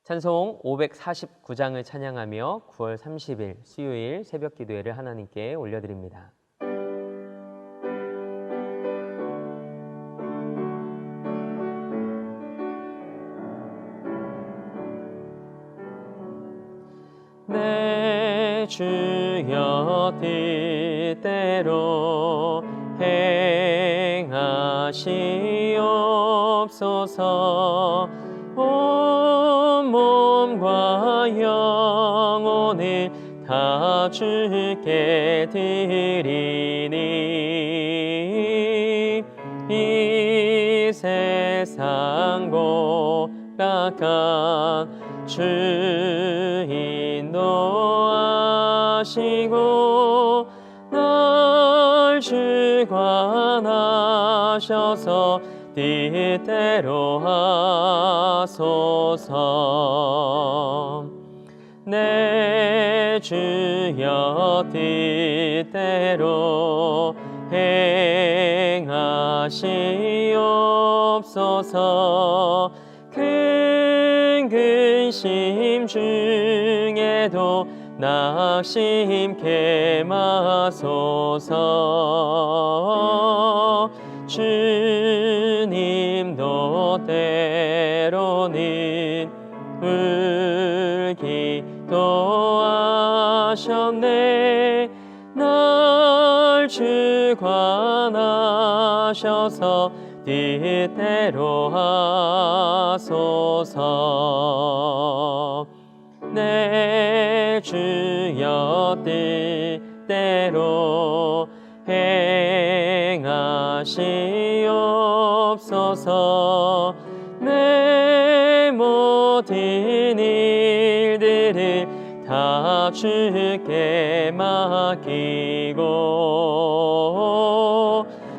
찬송 549장을 찬양하며 9월 30일 수요일 새벽 기도회를 하나님께 올려드립니다. 내 주여 뜻대로 행하시옵소서. 온 몸과 영혼을 다 주께 드리니 이 세상 고락한 주 인도하시고 날 주관하셔서 뜻대로 하소서. 내 주여 뜻대로 행하시옵소서. 큰 근심 중에도 낙심케 마소서. 주님도 때로는 울기도 하셨네. 날 주관하셔서 뜻대로 하소서. 내 주여 뜻대로 행하시옵소서. 내 모든 일들을 다 주께 맡기고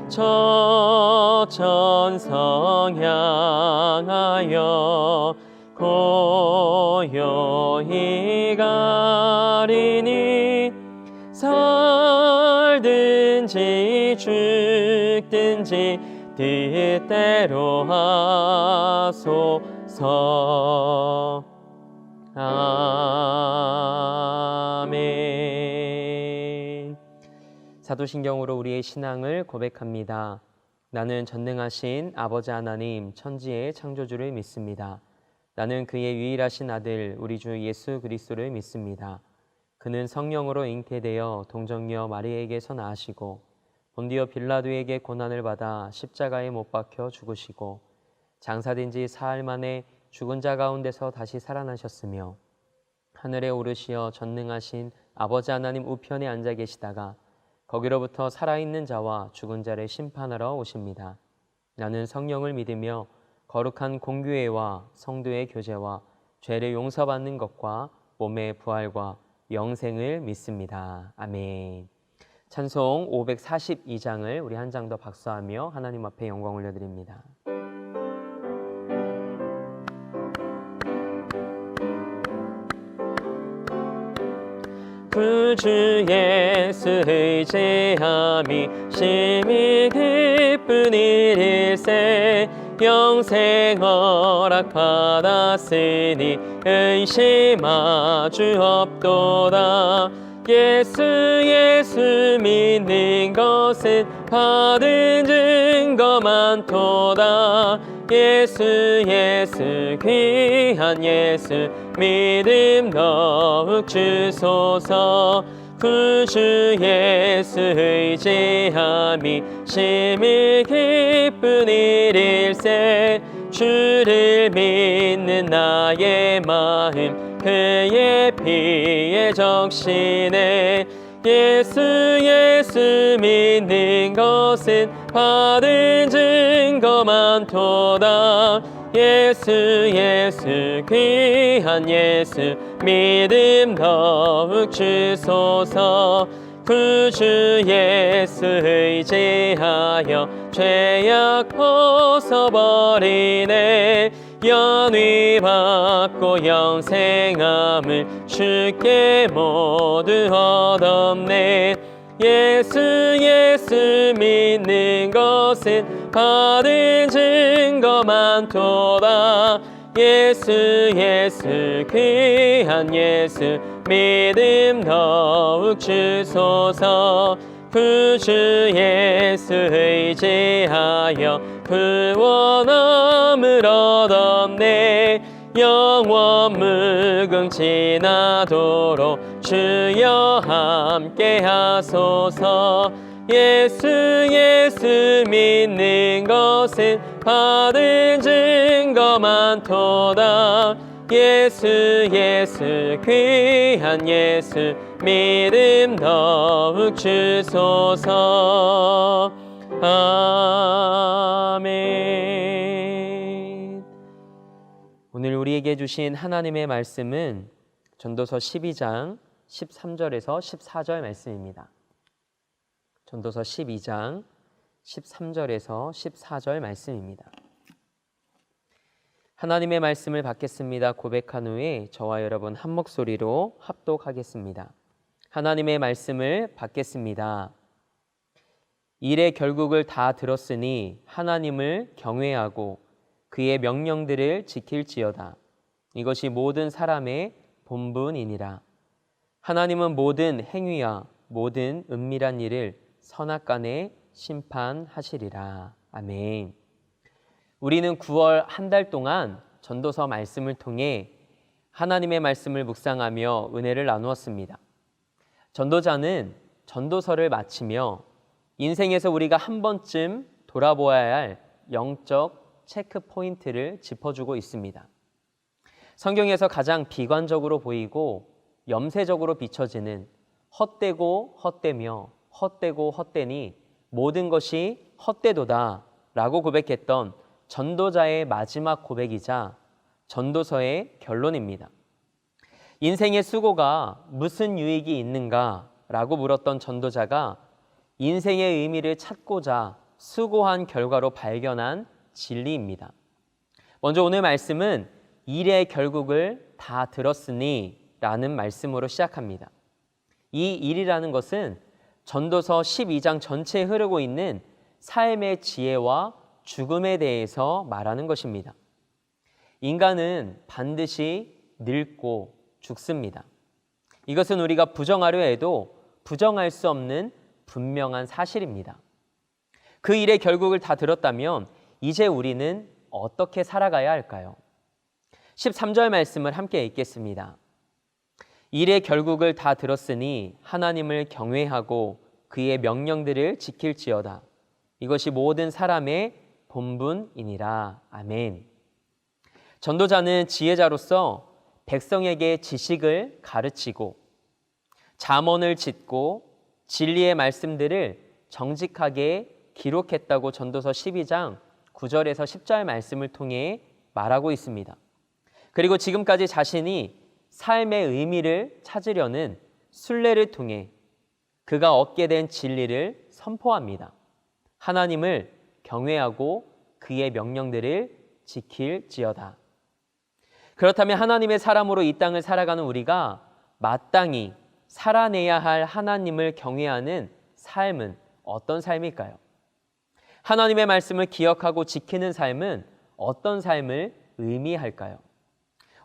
저 천성 향하여 고요히 가리니 살든지 죽든지 뜻대로 하소서. 아멘. 사도신경으로 우리의 신앙을 고백합니다. 나는 전능하신 아버지 하나님 천지의 창조주를 믿습니다. 나는 그의 유일하신 아들 우리 주 예수 그리스도를 믿습니다. 그는 성령으로 잉태되어 동정녀 마리아에게서 나으시고 본디오 빌라도에게 고난을 받아 십자가에 못 박혀 죽으시고 장사된 지 사흘 만에 죽은 자 가운데서 다시 살아나셨으며 하늘에 오르시어 전능하신 아버지 하나님 우편에 앉아 계시다가 거기로부터 살아있는 자와 죽은 자를 심판하러 오십니다. 나는 성령을 믿으며 거룩한 공교회와 성도의 교제와 죄를 용서받는 것과 몸의 부활과 영생을 믿습니다. 아멘. 찬송 542장을 우리 한 장 더 박수하며 하나님 앞에 영광 올려드립니다. 구주 예수 의지함이 심히 기쁜 일일세. 영생 허락 받았으니 의심하 주 없도다. 예수 믿는 것은 받은 증거 많도다. 예수 귀한 예수 믿음 더욱 주소서. 구주 예수 의지함이 심히 기쁜 일일세. 주를 믿는 나의 마음 그의 피에 적시네. 예수 믿는 것은 받은 증거 많도다. 예수 귀한 예수 믿음 더욱 주소서. 구주 예수 의지하여 죄악 벗어버리네. 연위 받고 영생함을 주께 모두 얻었네. 예수 믿는 것은 받은 증거 많도다. 예수 예수 귀한 예수 믿음 더욱 주소서. 구주 예수 의지하여 구원함을 얻었네. 영원 무궁지나도록 주여 함께 하소서. 예수 예수 믿는 것은 받은 증거 많도다. 예수 예수 귀한 예수 믿음 더욱 주소서. 아멘. 오늘 우리에게 주신 하나님의 말씀은 전도서 12장 13절에서 14절 말씀입니다. 전도서 12장 13절에서 14절 말씀입니다. 하나님의 말씀을 받겠습니다. 고백한 후에 저와 여러분 한 목소리로 합독하겠습니다. 하나님의 말씀을 받겠습니다. 일의 결국을 다 들었으니 하나님을 경외하고 그의 명령들을 지킬지어다. 이것이 모든 사람의 본분이니라. 하나님은 모든 행위와 모든 은밀한 일을 선악간에 심판하시리라. 아멘. 우리는 9월 한 달 동안 전도서 말씀을 통해 하나님의 말씀을 묵상하며 은혜를 나누었습니다. 전도자는 전도서를 마치며 인생에서 우리가 한 번쯤 돌아보아야 할 영적 체크 포인트를 짚어주고 있습니다. 성경에서 가장 비관적으로 보이고 염세적으로 비춰지는 헛되고 헛되며 헛되고 헛되니 모든 것이 헛되도다 라고 고백했던 전도자의 마지막 고백이자 전도서의 결론입니다. 인생의 수고가 무슨 유익이 있는가 라고 물었던 전도자가 인생의 의미를 찾고자 수고한 결과로 발견한 진리입니다. 먼저 오늘 말씀은 일의 결국을 다 들었으니 라는 말씀으로 시작합니다. 이 일이라는 것은 전도서 12장 전체에 흐르고 있는 삶의 지혜와 죽음에 대해서 말하는 것입니다. 인간은 반드시 늙고 죽습니다. 이것은 우리가 부정하려 해도 부정할 수 없는 분명한 사실입니다. 그 일의 결국을 다 들었다면 이제 우리는 어떻게 살아가야 할까요? 13절 말씀을 함께 읽겠습니다. 일의 결국을 다 들었으니 하나님을 경외하고 그의 명령들을 지킬지어다. 이것이 모든 사람의 본분이니라. 아멘. 전도자는 지혜자로서 백성에게 지식을 가르치고 잠언을 짓고 진리의 말씀들을 정직하게 기록했다고 전도서 12장 9절에서 10절 말씀을 통해 말하고 있습니다. 그리고 지금까지 자신이 삶의 의미를 찾으려는 순례를 통해 그가 얻게 된 진리를 선포합니다. 하나님을 경외하고 그의 명령들을 지킬지어다. 그렇다면 하나님의 사람으로 이 땅을 살아가는 우리가 마땅히 살아내야 할 하나님을 경외하는 삶은 어떤 삶일까요? 하나님의 말씀을 기억하고 지키는 삶은 어떤 삶을 의미할까요?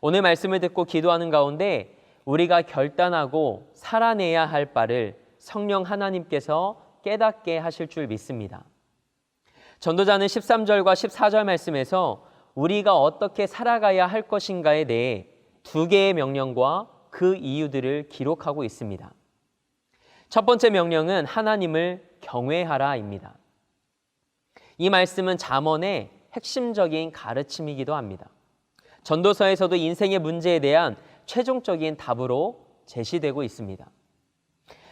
오늘 말씀을 듣고 기도하는 가운데 우리가 결단하고 살아내야 할 바를 성령 하나님께서 깨닫게 하실 줄 믿습니다. 전도자는 13절과 14절 말씀에서 우리가 어떻게 살아가야 할 것인가에 대해 두 개의 명령과 그 이유들을 기록하고 있습니다. 첫 번째 명령은 하나님을 경외하라입니다. 이 말씀은 잠언의 핵심적인 가르침이기도 합니다. 전도서에서도 인생의 문제에 대한 최종적인 답으로 제시되고 있습니다.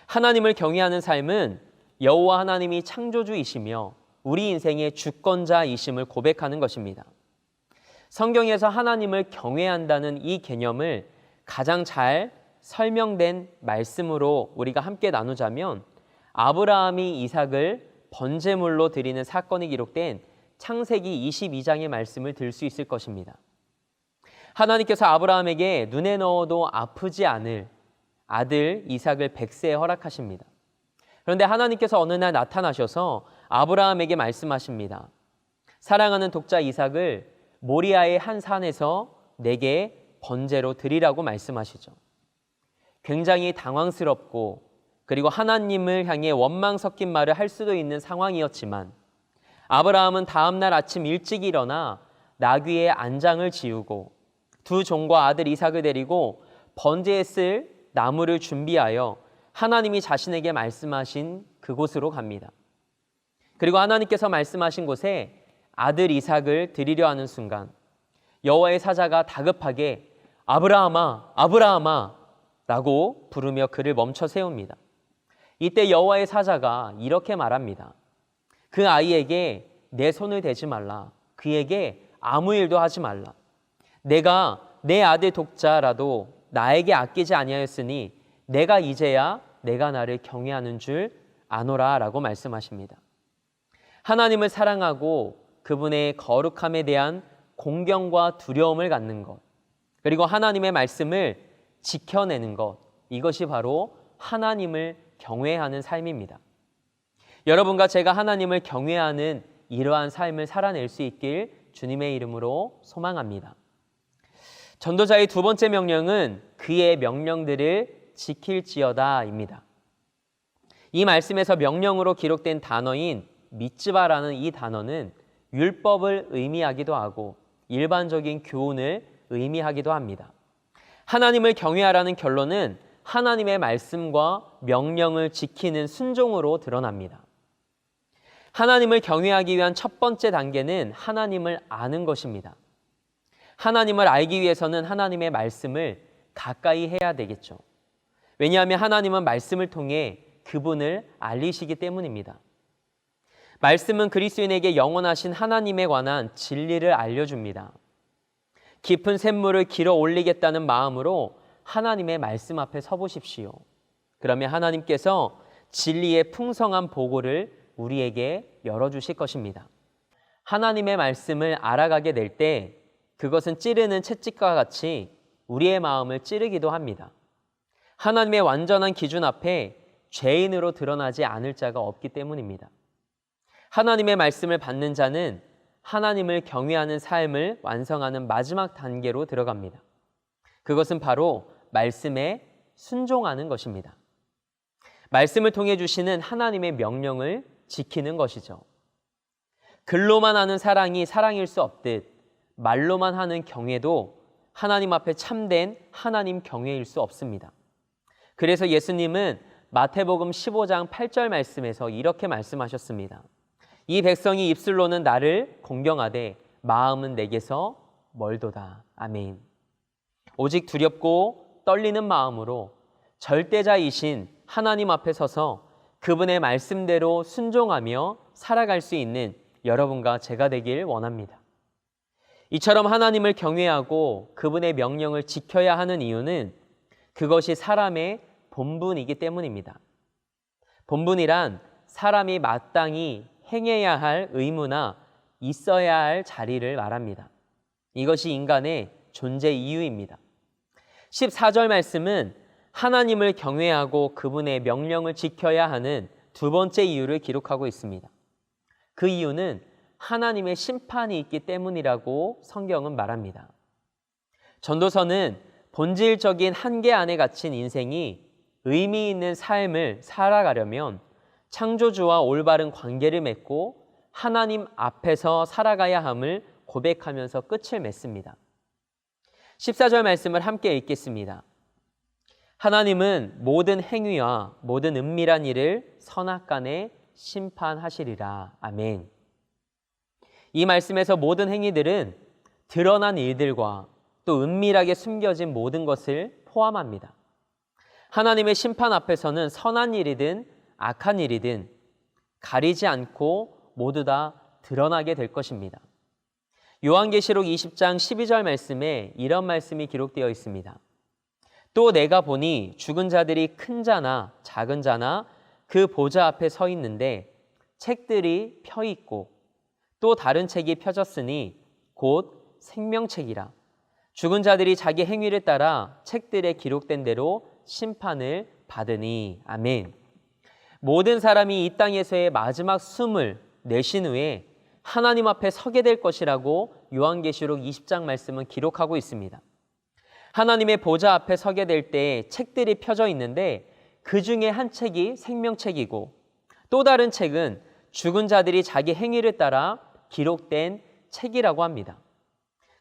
하나님을 경외하는 삶은 여호와 하나님이 창조주이시며 우리 인생의 주권자이심을 고백하는 것입니다. 성경에서 하나님을 경외한다는 이 개념을 가장 잘 설명된 말씀으로 우리가 함께 나누자면 아브라함이 이삭을 번제물로 드리는 사건이 기록된 창세기 22장의 말씀을 들 수 있을 것입니다. 하나님께서 아브라함에게 눈에 넣어도 아프지 않을 아들 이삭을 백세에 허락하십니다. 그런데 하나님께서 어느 날 나타나셔서 아브라함에게 말씀하십니다. 사랑하는 독자 이삭을 모리아의 한 산에서 내게 번제로 드리라고 말씀하시죠. 굉장히 당황스럽고 그리고 하나님을 향해 원망 섞인 말을 할 수도 있는 상황이었지만 아브라함은 다음날 아침 일찍 일어나 나귀의 안장을 지우고 두 종과 아들 이삭을 데리고 번제에 쓸 나무를 준비하여 하나님이 자신에게 말씀하신 그곳으로 갑니다. 그리고 하나님께서 말씀하신 곳에 아들 이삭을 드리려 하는 순간 여호와의 사자가 다급하게 아브라함아, 아브라함아 라고 부르며 그를 멈춰 세웁니다. 이때 여호와의 사자가 이렇게 말합니다. 그 아이에게 내 손을 대지 말라. 그에게 아무 일도 하지 말라. 내가 내 아들 독자라도 나에게 아끼지 아니하였으니 내가 이제야 내가 나를 경외하는 줄 아노라 라고 말씀하십니다. 하나님을 사랑하고 그분의 거룩함에 대한 공경과 두려움을 갖는 것, 그리고 하나님의 말씀을 지켜내는 것, 이것이 바로 하나님을 경외하는 삶입니다. 여러분과 제가 하나님을 경외하는 이러한 삶을 살아낼 수 있길 주님의 이름으로 소망합니다. 전도자의 두 번째 명령은 그의 명령들을 지킬지어다입니다. 이 말씀에서 명령으로 기록된 단어인 미츠바라는 이 단어는 율법을 의미하기도 하고 일반적인 교훈을 의미하기도 합니다. 하나님을 경외하라는 결론은 하나님의 말씀과 명령을 지키는 순종으로 드러납니다. 하나님을 경외하기 위한 첫 번째 단계는 하나님을 아는 것입니다. 하나님을 알기 위해서는 하나님의 말씀을 가까이 해야 되겠죠. 왜냐하면 하나님은 말씀을 통해 그분을 알리시기 때문입니다. 말씀은 그리스도인에게 영원하신 하나님에 관한 진리를 알려줍니다. 깊은 샘물을 길어 올리겠다는 마음으로 하나님의 말씀 앞에 서보십시오. 그러면 하나님께서 진리의 풍성한 보고를 우리에게 열어주실 것입니다. 하나님의 말씀을 알아가게 될 때 그것은 찌르는 채찍과 같이 우리의 마음을 찌르기도 합니다. 하나님의 완전한 기준 앞에 죄인으로 드러나지 않을 자가 없기 때문입니다. 하나님의 말씀을 받는 자는 하나님을 경외하는 삶을 완성하는 마지막 단계로 들어갑니다. 그것은 바로 말씀에 순종하는 것입니다. 말씀을 통해 주시는 하나님의 명령을 지키는 것이죠. 글로만 하는 사랑이 사랑일 수 없듯 말로만 하는 경외도 하나님 앞에 참된 하나님 경외일 수 없습니다. 그래서 예수님은 마태복음 15장 8절 말씀에서 이렇게 말씀하셨습니다. 이 백성이 입술로는 나를 공경하되 마음은 내게서 멀도다. 아멘. 오직 두렵고 떨리는 마음으로 절대자이신 하나님 앞에 서서 그분의 말씀대로 순종하며 살아갈 수 있는 여러분과 제가 되길 원합니다. 이처럼 하나님을 경외하고 그분의 명령을 지켜야 하는 이유는 그것이 사람의 본분이기 때문입니다. 본분이란 사람이 마땅히 행해야 할 의무나 있어야 할 자리를 말합니다. 이것이 인간의 존재 이유입니다. 14절 말씀은 하나님을 경외하고 그분의 명령을 지켜야 하는 두 번째 이유를 기록하고 있습니다. 그 이유는 하나님의 심판이 있기 때문이라고 성경은 말합니다. 전도서는 본질적인 한계 안에 갇힌 인생이 의미 있는 삶을 살아가려면 창조주와 올바른 관계를 맺고 하나님 앞에서 살아가야 함을 고백하면서 끝을 맺습니다. 14절 말씀을 함께 읽겠습니다. 하나님은 모든 행위와 모든 은밀한 일을 선악간에 심판하시리라. 아멘. 이 말씀에서 모든 행위들은 드러난 일들과 또 은밀하게 숨겨진 모든 것을 포함합니다. 하나님의 심판 앞에서는 선한 일이든 악한 일이든 가리지 않고 모두 다 드러나게 될 것입니다. 요한계시록 20장 12절 말씀에 이런 말씀이 기록되어 있습니다. 또 내가 보니 죽은 자들이 큰 자나 작은 자나 그 보좌 앞에 서 있는데 책들이 펴 있고 또 다른 책이 펴졌으니 곧 생명책이라. 죽은 자들이 자기 행위를 따라 책들에 기록된 대로 심판을 받으니. 아멘. 모든 사람이 이 땅에서의 마지막 숨을 내쉰 후에 하나님 앞에 서게 될 것이라고 요한계시록 20장 말씀은 기록하고 있습니다. 하나님의 보좌 앞에 서게 될 때 책들이 펴져 있는데 그 중에 한 책이 생명책이고 또 다른 책은 죽은 자들이 자기 행위를 따라 기록된 책이라고 합니다.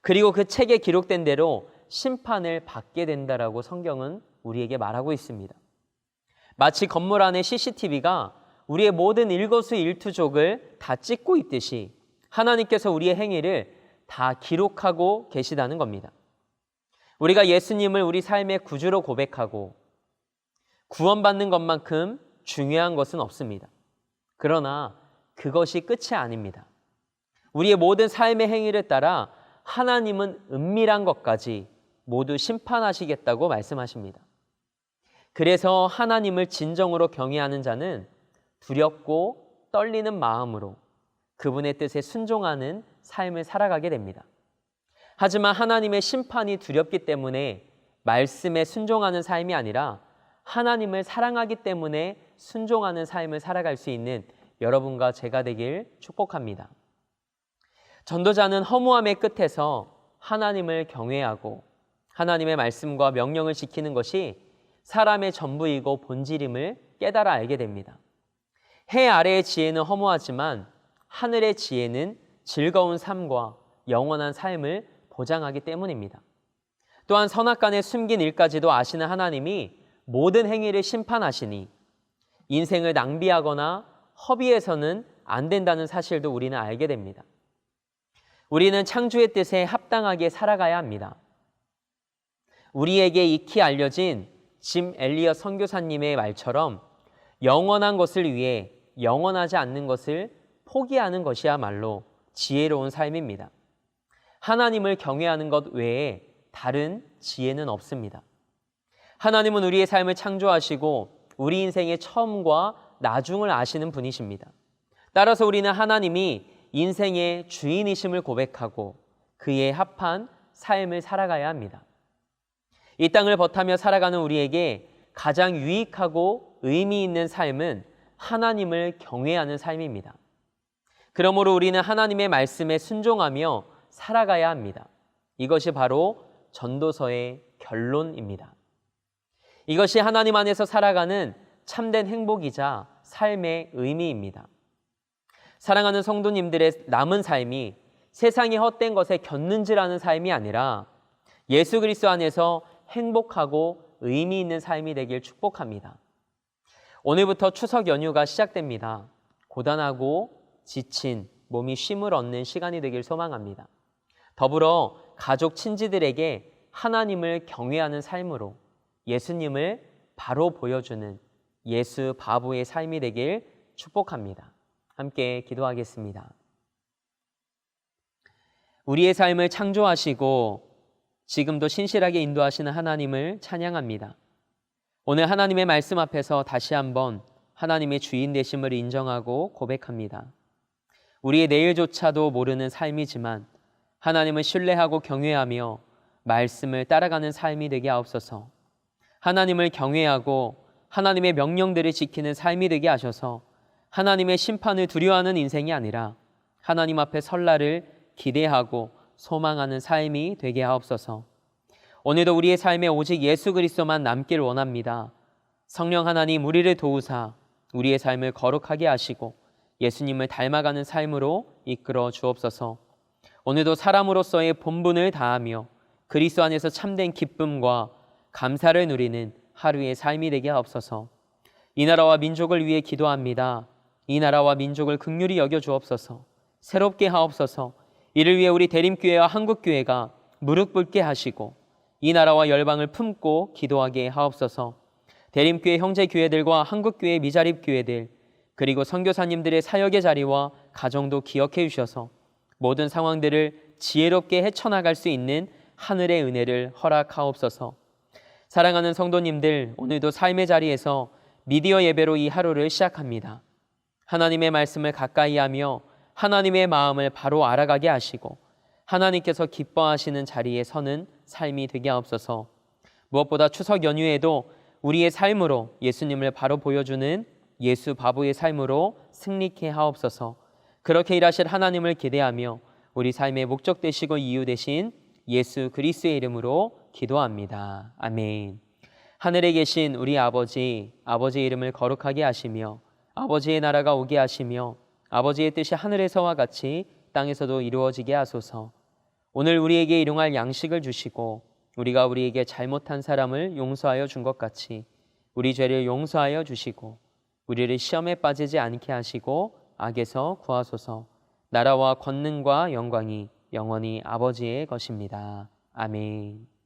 그리고 그 책에 기록된 대로 심판을 받게 된다라고 성경은 우리에게 말하고 있습니다. 마치 건물 안에 CCTV가 우리의 모든 일거수일투족을 다 찍고 있듯이 하나님께서 우리의 행위를 다 기록하고 계시다는 겁니다. 우리가 예수님을 우리 삶의 구주로 고백하고 구원받는 것만큼 중요한 것은 없습니다. 그러나 그것이 끝이 아닙니다. 우리의 모든 삶의 행위를 따라 하나님은 은밀한 것까지 모두 심판하시겠다고 말씀하십니다. 그래서 하나님을 진정으로 경외하는 자는 두렵고 떨리는 마음으로 그분의 뜻에 순종하는 삶을 살아가게 됩니다. 하지만 하나님의 심판이 두렵기 때문에 말씀에 순종하는 삶이 아니라 하나님을 사랑하기 때문에 순종하는 삶을 살아갈 수 있는 여러분과 제가 되길 축복합니다. 전도자는 허무함의 끝에서 하나님을 경외하고 하나님의 말씀과 명령을 지키는 것이 사람의 전부이고 본질임을 깨달아 알게 됩니다. 해 아래의 지혜는 허무하지만 하늘의 지혜는 즐거운 삶과 영원한 삶을 보장하기 때문입니다. 또한 선악간에 숨긴 일까지도 아시는 하나님이 모든 행위를 심판하시니 인생을 낭비하거나 허비해서는 안 된다는 사실도 우리는 알게 됩니다. 우리는 창조의 뜻에 합당하게 살아가야 합니다. 우리에게 익히 알려진 짐 엘리엇 선교사님의 말처럼 영원한 것을 위해 영원하지 않는 것을 포기하는 것이야말로 지혜로운 삶입니다. 하나님을 경외하는 것 외에 다른 지혜는 없습니다. 하나님은 우리의 삶을 창조하시고 우리 인생의 처음과 나중을 아시는 분이십니다. 따라서 우리는 하나님이 인생의 주인이심을 고백하고 그에 합한 삶을 살아가야 합니다. 이 땅을 버타며 살아가는 우리에게 가장 유익하고 의미 있는 삶은 하나님을 경외하는 삶입니다. 그러므로 우리는 하나님의 말씀에 순종하며 살아가야 합니다. 이것이 바로 전도서의 결론입니다. 이것이 하나님 안에서 살아가는 참된 행복이자 삶의 의미입니다. 사랑하는 성도님들의 남은 삶이 세상의 헛된 것에 곁눈질하는 삶이 아니라 예수 그리스도 안에서 행복하고 의미 있는 삶이 되길 축복합니다. 오늘부터 추석 연휴가 시작됩니다. 고단하고 지친 몸이 쉼을 얻는 시간이 되길 소망합니다. 더불어 가족 친지들에게 하나님을 경외하는 삶으로 예수님을 바로 보여주는 예수 바보의 삶이 되길 축복합니다. 함께 기도하겠습니다. 우리의 삶을 창조하시고 지금도 신실하게 인도하시는 하나님을 찬양합니다. 오늘 하나님의 말씀 앞에서 다시 한번 하나님의 주인 되심을 인정하고 고백합니다. 우리의 내일조차도 모르는 삶이지만 하나님을 신뢰하고 경외하며 말씀을 따라가는 삶이 되게 하옵소서. 하나님을 경외하고 하나님의 명령들을 지키는 삶이 되게 하셔서 하나님의 심판을 두려워하는 인생이 아니라 하나님 앞에 설날을 기대하고 소망하는 삶이 되게 하옵소서. 오늘도 우리의 삶에 오직 예수 그리스도만 남길 원합니다. 성령 하나님 우리를 도우사 우리의 삶을 거룩하게 하시고 예수님을 닮아가는 삶으로 이끌어 주옵소서. 오늘도 사람으로서의 본분을 다하며 그리스도 안에서 참된 기쁨과 감사를 누리는 하루의 삶이 되게 하옵소서. 이 나라와 민족을 위해 기도합니다. 이 나라와 민족을 긍휼히 여겨 주옵소서. 새롭게 하옵소서. 이를 위해 우리 대림교회와 한국교회가 무릎 꿇게 하시고 이 나라와 열방을 품고 기도하게 하옵소서. 대림교회 형제교회들과 한국교회 미자립교회들 그리고 선교사님들의 사역의 자리와 가정도 기억해 주셔서 모든 상황들을 지혜롭게 헤쳐나갈 수 있는 하늘의 은혜를 허락하옵소서. 사랑하는 성도님들, 오늘도 삶의 자리에서 미디어 예배로 이 하루를 시작합니다. 하나님의 말씀을 가까이 하며 하나님의 마음을 바로 알아가게 하시고 하나님께서 기뻐하시는 자리에 서는 삶이 되게 하옵소서. 무엇보다 추석 연휴에도 우리의 삶으로 예수님을 바로 보여주는 예수 바보의 삶으로 승리케 하옵소서. 그렇게 일하실 하나님을 기대하며 우리 삶의 목적 되시고 이유 되신 예수 그리스도의 이름으로 기도합니다. 아멘. 하늘에 계신 우리 아버지, 아버지의 이름을 거룩하게 하시며 아버지의 나라가 오게 하시며 아버지의 뜻이 하늘에서와 같이 땅에서도 이루어지게 하소서. 오늘 우리에게 일용할 양식을 주시고 우리가 우리에게 잘못한 사람을 용서하여 준 것 같이 우리 죄를 용서하여 주시고 우리를 시험에 빠지지 않게 하시고 악에서 구하소서. 나라와 권능과 영광이 영원히 아버지의 것입니다. 아멘.